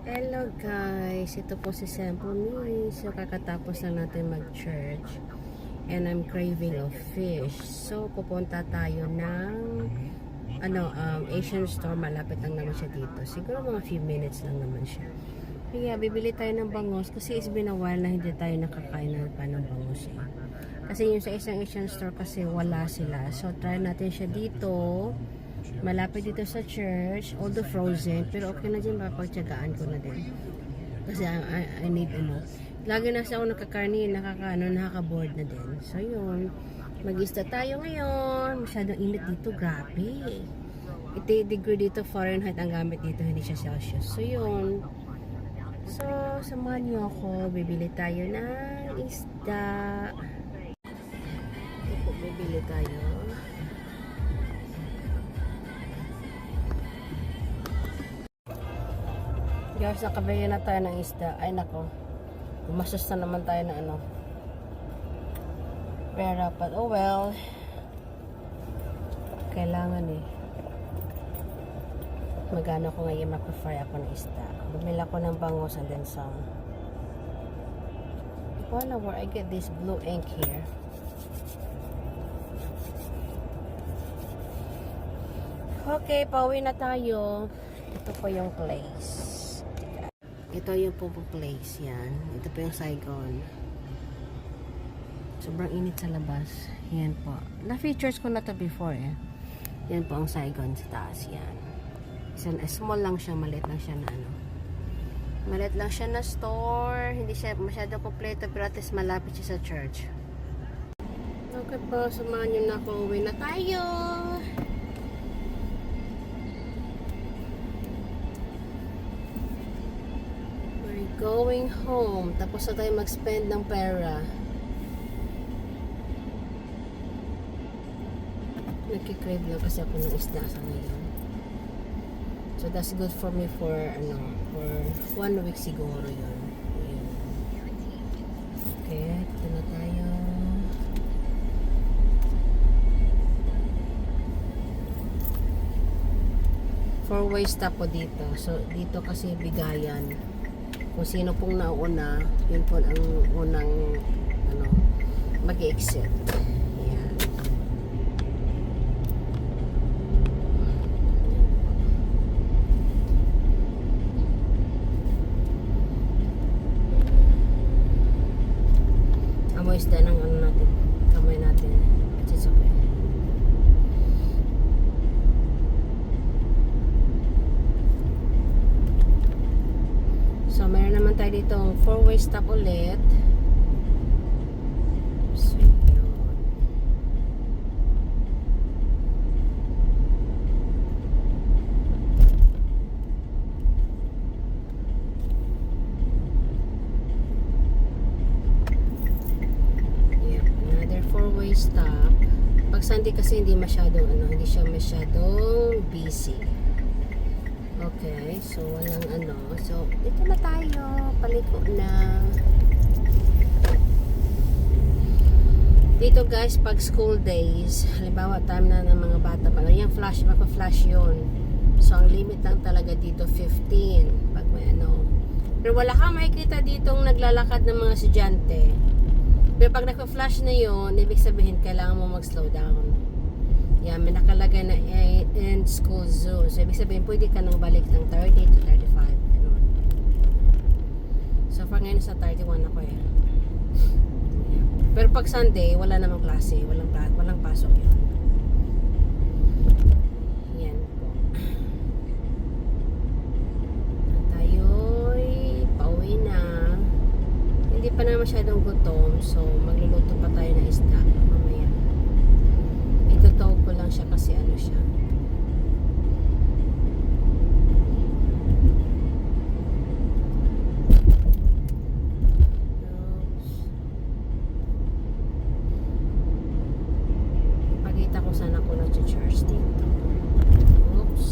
Hello guys, ito po si Sample Me. So kakatapos lang natin mag-church and I'm craving of fish. So pupunta tayo ng Asian store. Malapit lang naman siya dito. Siguro mga few minutes lang naman siya. Kaya bibili tayo ng bangus kasi it's been a while na hindi tayo nakakain pa ng bangus eh. Kasi yung sa isang Asian store kasi wala sila. So try natin siya dito. Malapit dito sa church, although frozen, pero okay na din, mapagtyagaan ko na din. Kasi I need lagi na sa ako nakakakarni, nakaka-board na din. So yun, mag-ista tayo ngayon. Masyadong init dito, grabe. 80 degree dito, Fahrenheit ang gamit dito, hindi siya Celsius. So yun. So, samahan niyo ako, bibili tayo ng isda. Ito, bibili tayo. Guys, nakabili na tayo ng isda. Ay nako, gumastos na naman tayo na pera, but oh well, kailangan eh. Magano ko ngayon, mag-fry ako ng isda. Bumili ako ng bangus and then some. I don't know where I get this blue ink here. Okay, pauwi na tayo. Ito po yung place. Ito yung po place, yan. Ito po yung Saigon. Sobrang init sa labas. Yan po. Na-features ko na to before eh. Yan po ang Saigon sa taas, yan. Small lang siya, maliit lang siya na maliit lang siya na store. Hindi siya masyado kompleto, pero at least malapit siya sa church. Okay po, samahan nyo na ako. Uwi na tayo! Going home. Tapos na tayo mag-spend ng pera. Nagkikrave lang kasi ako ng isda sa ngayon. So that's good for me for for 1 week siguro yun. Ayan. Okay, ito na tayo. Four-way stop po dito. So dito kasi bigayan. Kung sino pong nauna, yun po ang unang mag-exit. Ayan. Amoy isda ng natin, kamay natin. It's okay. So, mayroon naman tayo dito 4-way stop ulit. So, yun. Yep, another 4-way stop. Pag Sunday kasi hindi masyadong hindi siya masyadong busy. Okay, so walang So, dito na tayo. Paliko na. Dito guys, pag school days, halimbawa time na ng mga bata pa, yung flash, maka-flash yun. So, ang limit lang talaga dito, 15. Pag may Pero wala kang makikita ditong naglalakad ng mga estudyante. Pero pag naka-flash na yun, ibig sabihin, kailangan mo mag-slow down. Yan, may nakalagay na end school zone. So, ibig sabihin, pwede ka nang balik ng 30 to 35. Ganun. So, far ngayon sa 31 ako eh. Yan. Pero pag Sunday, wala namang klase. Walang pasok yun. Yan po. Tayo'y pauwi na. Hindi pa na masyadong gutom. So, magluluto pa tayo ng isda. Mamaya. Itutawag ko lang siya kasi siya. Pakita ko sana ako nag-church dito. Oops.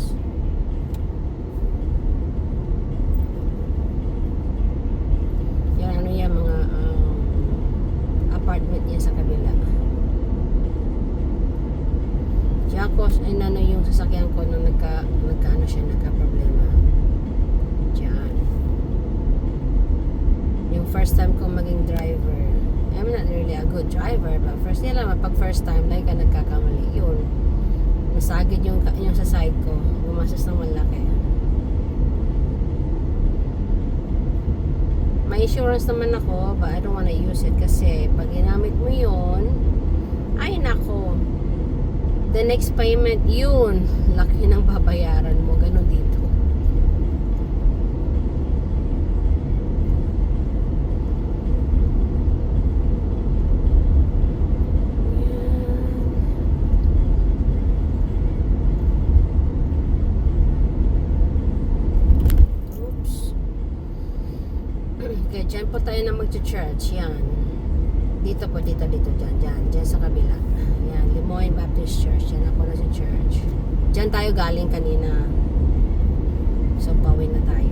Yan yan mga apartment niya sa kabila. Jacos, yung maging driver. I'm not really a good driver, but first nila naman, pag first time, like ka nagkakamali, yun. Nasagid yung sa side ko, gumastos ng malaki. May insurance naman ako, but I don't wanna use it kasi pag ginamit mo yun, ay nako, the next payment, yun, laki ng babayaran mo, ganun dito. Okay, dyan po tayo na mag-church. Yan. Dito po, dyan sa kabila. Yan, Lemoyne Baptist Church. Yan ako na sa church. Dyan tayo galing kanina. So, pauwi na tayo.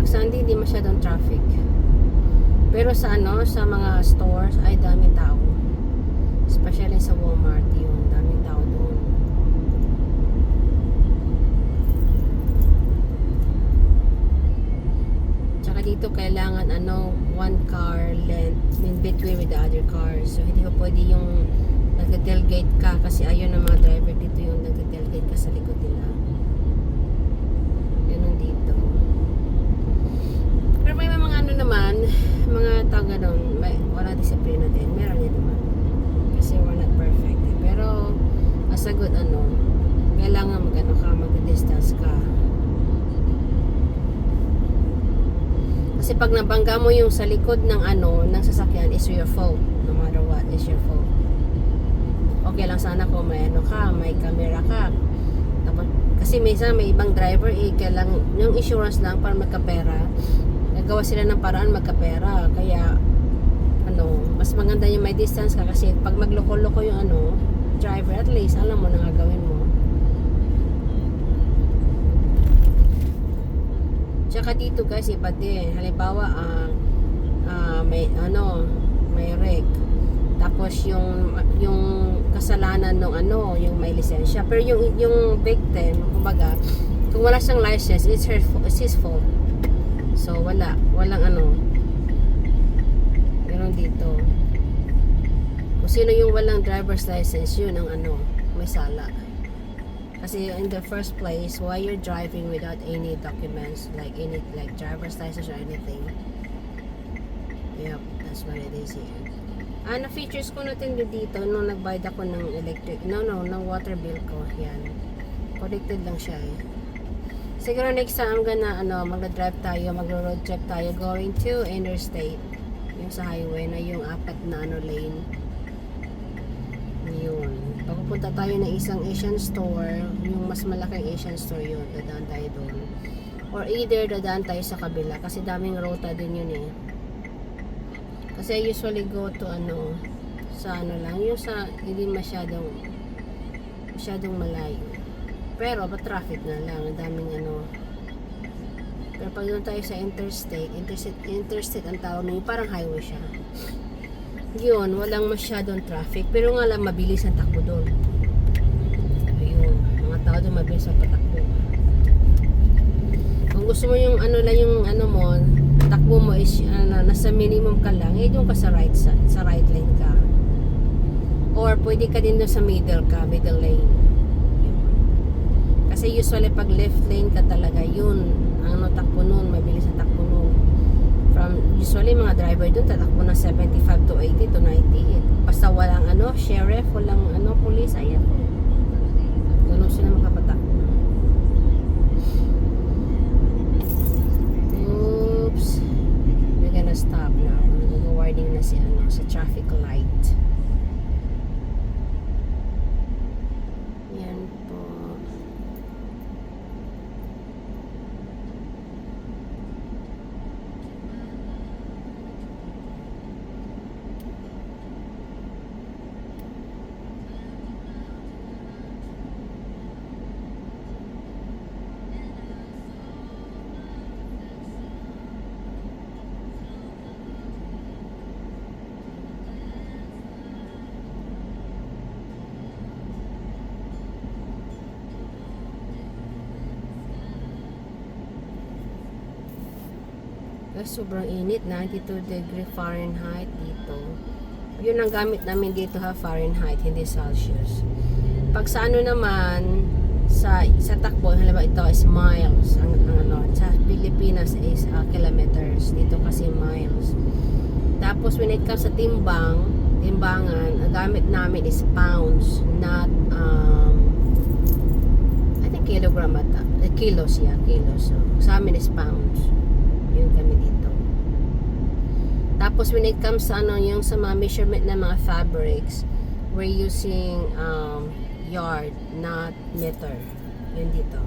Sunday hindi masyadong traffic, pero sa sa mga stores ay daming tao, especially sa Walmart, yun, daming tao doon. Tsaka dito kailangan one car length in between with the other cars, so hindi pa pwede yung nag-tailgate ka kasi ayun ng mga driver dito, yung nag-tailgate ka sa likod nila. Ganun dito. Pero may mga naman, mga tao ganun, wala disiplina din, meron yan naman. Kasi we're not perfect. Pero, as a good kailangan mag-distance ka. Kasi pag nabangga mo yung sa likod ng ng sasakyan, is your fault. No matter what, is your fault. Okay lang sana kung may may camera ka. Tapos, kasi minsan may ibang driver, kailangan yung insurance lang para magkapera. Nagawa sila ng paraan magkapera, kaya mas maganda yung may distance ka kasi pag magloko-loko yung driver, at least alam mo na gagawin mo. Tsaka dito guys, iba din. Halimbawa may wreck, tapos yung kasalanan ng yung may lisensya, pero yung victim, kumbaga, kung wala siyang license, it's his fault. So, walang ganun dito. Kung sino yung walang driver's license, yun ang may sala. Kasi in the first place, why you're driving without any documents, like driver's license or anything. Yep, that's what it is here. Na-features ko natin dito nung nagbayad ako ng ng water bill ko. Yan. Connected lang siya Siguro next time I'm gonna magla-drive tayo, magro-road trip tayo going to interstate, yung sa highway na yung 4 na lane. Yun. Pagpupunta tayo ng isang Asian store, yung mas malaking Asian store yun, dadaan tayo doon. Or either dadaan tayo sa kabila kasi daming rota din yun Kasi I usually go to sa lang, yung sa hindi masyadong malayo. Pero traffic na lang, ang daming Pero pag doon tayo sa interstate ang tawag na parang highway siya. Yun, walang masyadong traffic, pero nga lang mabilis ang takbo doon. Ayun, mga tao doon mabilis ang patakbo. Kung gusto mo yung mo, takbo mo is nasa minimum ka lang, doon ka sa right side, sa right lane ka. Or pwede ka din doon sa middle lane. Kasi usually pag left lane ka talaga, yun ang takbo nun, mabilis ang takbo nun. Usually mga driver dun tatakbo na 75 to 80 to 90. Basta walang sheriff, walang police, ayan. Ganun sila makapatakbo. Oops. We're gonna stop now. Nag-warning na si sa traffic light. Yan po. Sobrang init, 92 degree Fahrenheit dito. Yun ang gamit namin dito ha, Fahrenheit, hindi Celsius. Pag sa ano naman, sa takbo, halimbawa ito is miles. Ang ano, sa Pilipinas is kilometers. Dito kasi miles. Tapos when it comes sa timbangan, ang gamit namin is pounds, not I think kilogram ata. Kilos, yeah, kilos. So, sa amin is pounds. Yun kami dito. Tapos when it comes sa ano, yung sa mga measurement ng mga fabrics, we're using yard, not meter. Yun dito.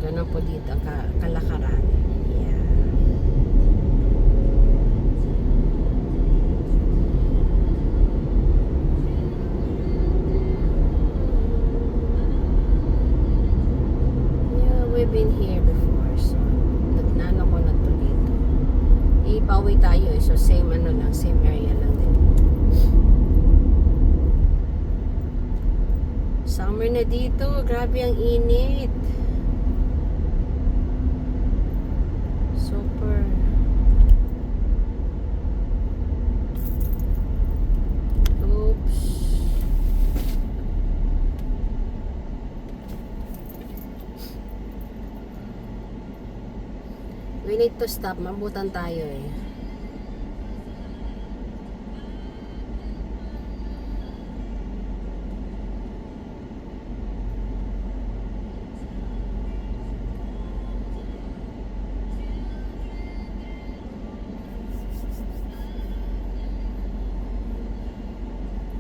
Ganun po dito, kalakaran. Yeah. Yeah, we've been here before. So, nagnano ko na to dito. Ipawi tayo eh. So, same ano lang, same area lang din. Summer na dito. Grabe ang init. Super. Oops. We need to stop. Mabutan tayo eh.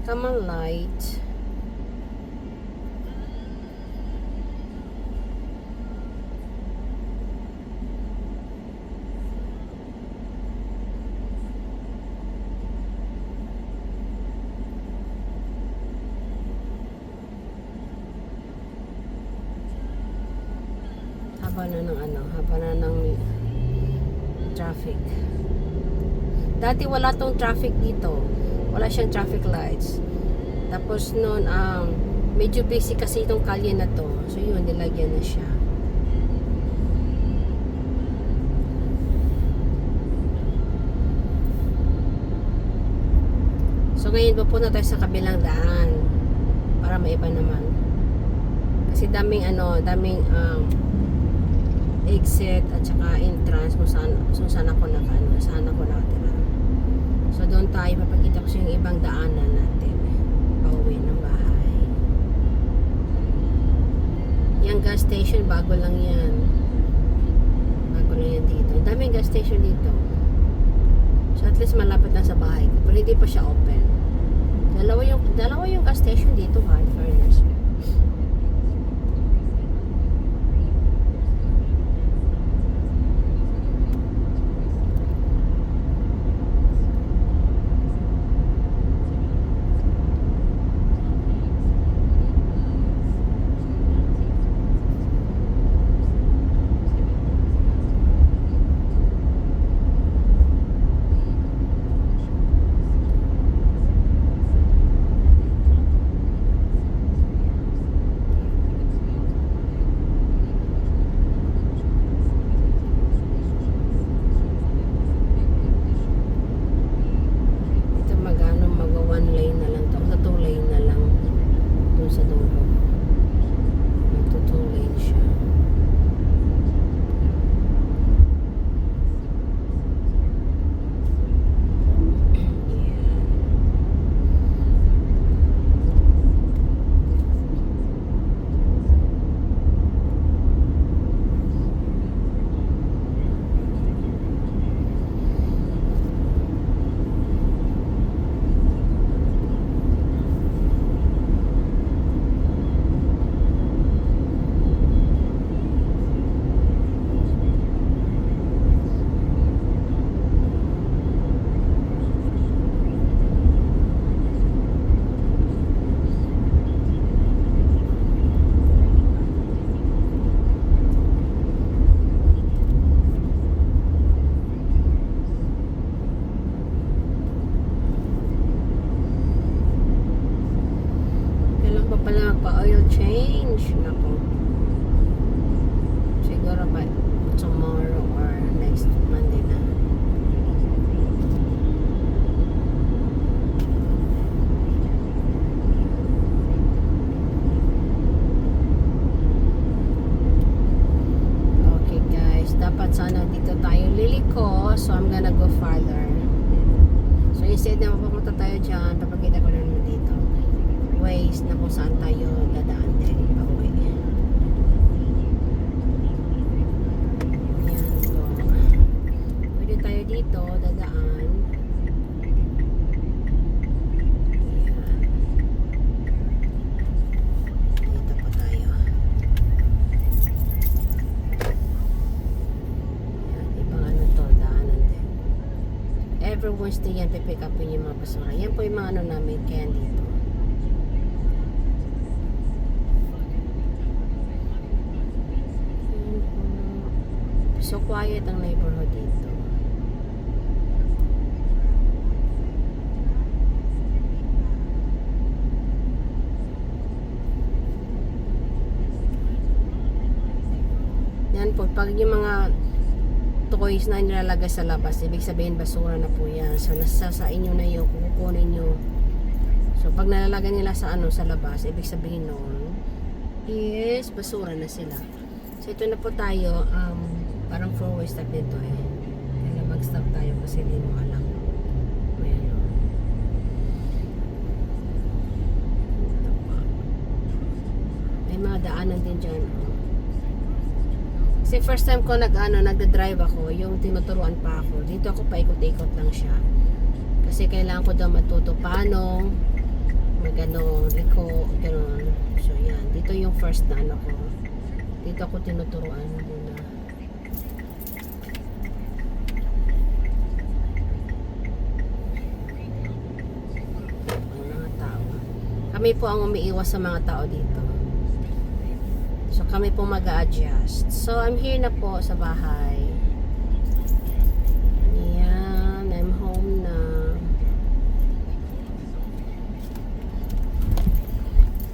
Come on, light. Haba na ng ano, haba na ng traffic. Dati wala tong traffic dito. Wala siyang traffic lights. Tapos noon, medyo busy kasi itong kalye na to. So yun, nilagyan na siya. So ngayon, papunta tayo sa kabilang daan. Para maiba naman. Kasi daming exit at saka entrance kung saan ako nakatira. So doon tayo, papakita ko sa yung ibang daanan natin pauwi ng bahay. Yung gas station, bago lang yan dito. Ang daming gas station dito. So at least malapit lang sa bahay ko, pero hindi pa siya open. Dalawa yung gas station dito ha, in fairness. instead na mapupunta tayo dyan, papakita ko lang dito ways na kung saan tayo dadaan din pauwi. Ayan po. Pwede tayo dito dadaan. Ayan. Dito po tayo. Ayan, ibang ano to, daanan din. Every Wednesday yan, pipick upin yung mga basura. Yan po yung mga ano namin, kaya dito. So quiet ang neighborhood dito. Yan po, pag yung mga toys na nilalagay sa labas, ibig sabihin basura na po yan. So nasa sa inyo na yun, kukunin nyo. So pag nalalagay nila sa ano sa labas, ibig sabihin noon is basura na sila. So ito na po tayo, parang 4-way stop dito eh. Kaya mag-stop tayo kasi hindi mo alam. May ano. Ito pa. May mga daanan din dyan. Kasi first time ko nagda-drive ako, yung tinuturuan pa ako. Dito ako paikot-ikot lang siya. Kasi kailangan ko daw matuto paano magano, liko, gano'n. So yan, dito yung first na ano ko. Dito ako tinuturuan muna. Kami po ang umiiwas sa mga tao dito. So kami po mag-a-adjust. So I'm here na po sa bahay. Ayan, I'm home na.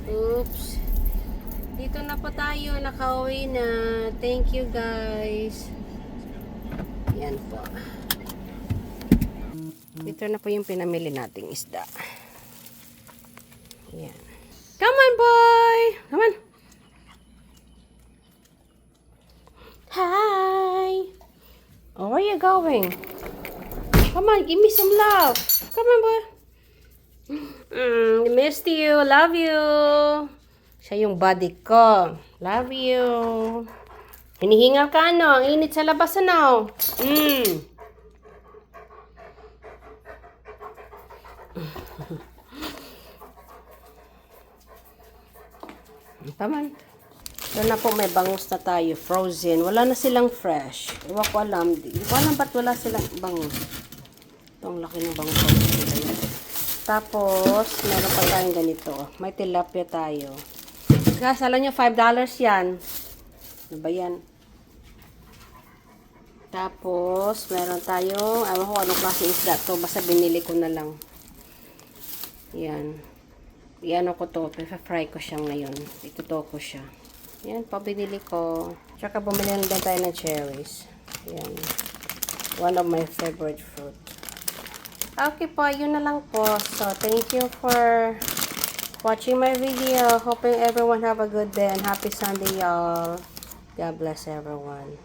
Oops. Dito na po tayo, nakauwi na. Thank you guys. Ayan po. Dito na po yung pinamili nating isda. Ayan. Come on, boy! Come on. Hi! Oh, where are you going? Come on, give me some love. Come on, boy. Missed you. Love you. Siya yung buddy ko. Love you. Hinihingal ka, ano? Ang init sa labas, ano? Taman. Doon na po may bangus na tayo. Frozen. Wala na silang fresh. Iwa ko alam. Hindi ko alam ba't wala silang bangus. Ito ang laki ng bangus. Tapos, meron pa tayong ganito. May tilapia tayo. Guys, alam nyo, $5 yan. Ano ba yan? Tapos, meron tayong, ewan ko anong klase isda to. Basta binili ko na lang. Yan. Iano ko to, fry ko siya ngayon. Ituto ko siya. Yan, pabinili ko. Tsaka bumili na din tayo ng cherries. Yan. One of my favorite fruit. Okay po, yun na lang po. So, thank you for watching my video. Hoping everyone have a good day and happy Sunday, y'all. God bless everyone.